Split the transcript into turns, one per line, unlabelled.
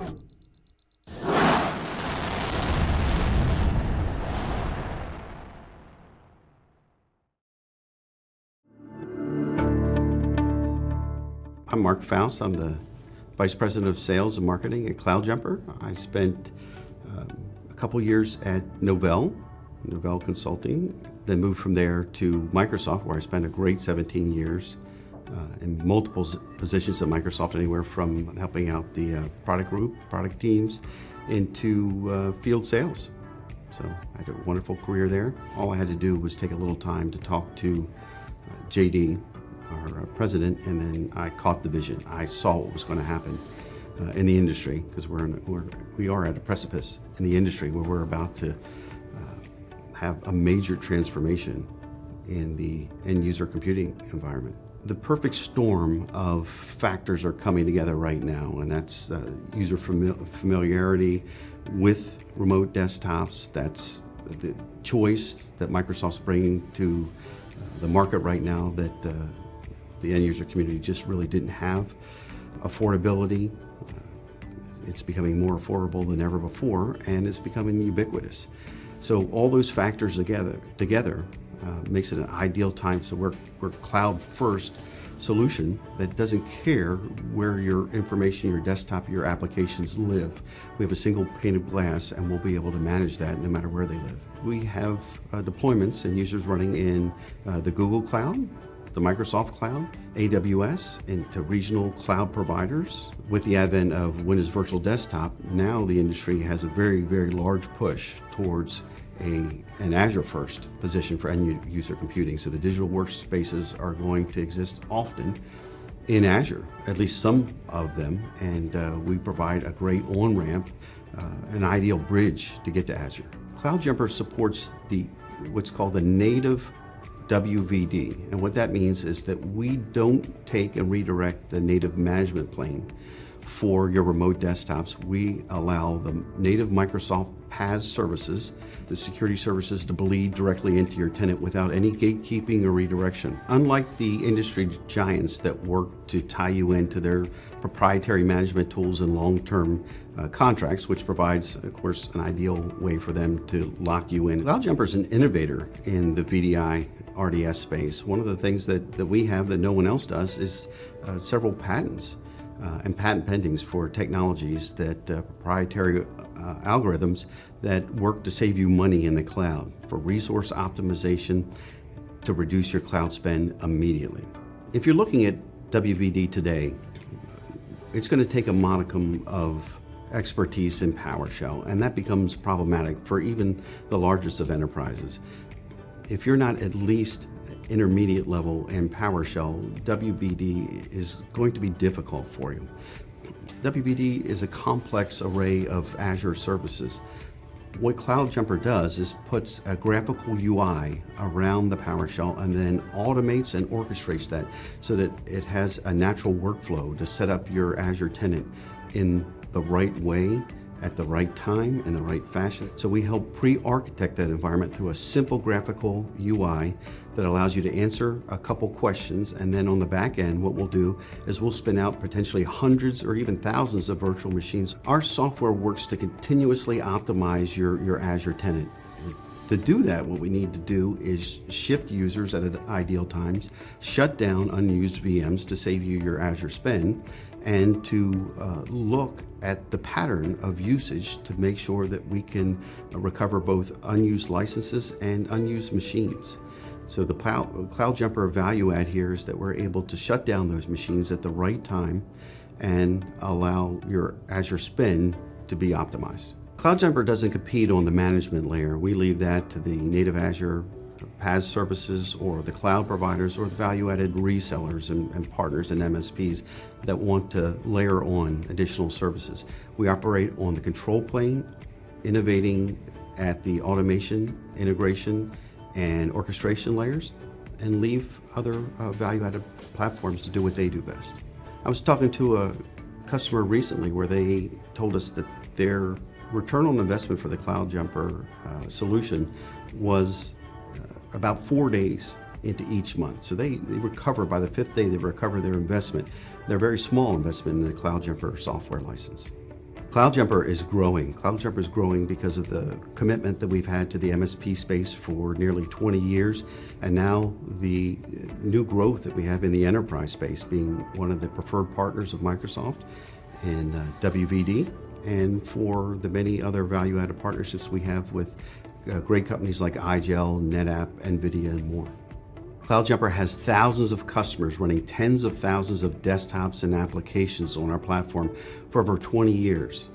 I'm Mark Foust. I'm the Vice President of Sales and Marketing at CloudJumper. I spent a couple years at Novell Consulting, then moved from there to Microsoft, where I spent a great 17 years in multiple positions at Microsoft, anywhere from helping out the product teams, into field sales. So I had a wonderful career there. All I had to do was take a little time to talk to JD, our president, and then I caught the vision. I saw what was going to happen in the industry, because we are at a precipice in the industry where we're about to have a major transformation in the end user computing environment. The perfect storm of factors are coming together right now, and that's user familiarity with remote desktops. That's the choice that Microsoft's bringing to the market right now that the end user community just really didn't have. Affordability, it's becoming more affordable than ever before, and it's becoming ubiquitous. So all those factors together makes it an ideal time. So we're cloud first solution that doesn't care where your information, your desktop, your applications live. We have a single pane of glass, and we'll be able to manage that no matter where they live. We have deployments and users running in the Google Cloud, the Microsoft Cloud, AWS, into regional cloud providers. With the advent of Windows Virtual Desktop, now the industry has a very, very large push towards an Azure first position for end user computing. So the digital workspaces are going to exist often in Azure, at least some of them, and we provide a great on-ramp, an ideal bridge to get to Azure. CloudJumper supports what's called the native WVD, and what that means is that we don't take and redirect the native management plane for your remote desktops. We allow the native Microsoft PaaS services, the security services, to bleed directly into your tenant without any gatekeeping or redirection. Unlike the industry giants that work to tie you into their proprietary management tools and long-term contracts, which provides, of course, an ideal way for them to lock you in. CloudJumper is an innovator in the VDI RDS space. One of the things that we have that no one else does is several patents and patent pendings for technologies that proprietary algorithms that work to save you money in the cloud, for resource optimization, to reduce your cloud spend immediately. If you're looking at WVD today, it's going to take a modicum of expertise in PowerShell, and that becomes problematic for even the largest of enterprises. If you're not at least intermediate level in PowerShell, WVD is going to be difficult for you. WVD is a complex array of Azure services. What CloudJumper does is puts a graphical UI around the PowerShell and then automates and orchestrates that so that it has a natural workflow to set up your Azure tenant in the right way, at the right time, in the right fashion. So we help pre-architect that environment through a simple graphical UI that allows you to answer a couple questions, and then on the back end, what we'll do is we'll spin out potentially hundreds or even thousands of virtual machines. Our software works to continuously optimize your Azure tenant. To do that, what we need to do is shift users at ideal times, shut down unused VMs to save you your Azure spend, and to look at the pattern of usage to make sure that we can recover both unused licenses and unused machines. So the CloudJumper value add here is that we're able to shut down those machines at the right time and allow your Azure spend to be optimized. CloudJumper doesn't compete on the management layer. We leave that to the native Azure PaaS services or the cloud providers or the value-added resellers and partners and MSPs that want to layer on additional services. We operate on the control plane, innovating at the automation, integration, and orchestration layers, and leave other value-added platforms to do what they do best. I was talking to a customer recently where they told us that their return on investment for the CloudJumper solution was about 4 days into each month. So they recover, by the 5th day, they recover their investment. They're a very small investment in the CloudJumper software license. CloudJumper is growing. CloudJumper is growing because of the commitment that we've had to the MSP space for nearly 20 years, and now the new growth that we have in the enterprise space, being one of the preferred partners of Microsoft and WVD, and for the many other value-added partnerships we have with great companies like iGel, NetApp, NVIDIA, and more. CloudJumper has thousands of customers running tens of thousands of desktops and applications on our platform for over 20 years.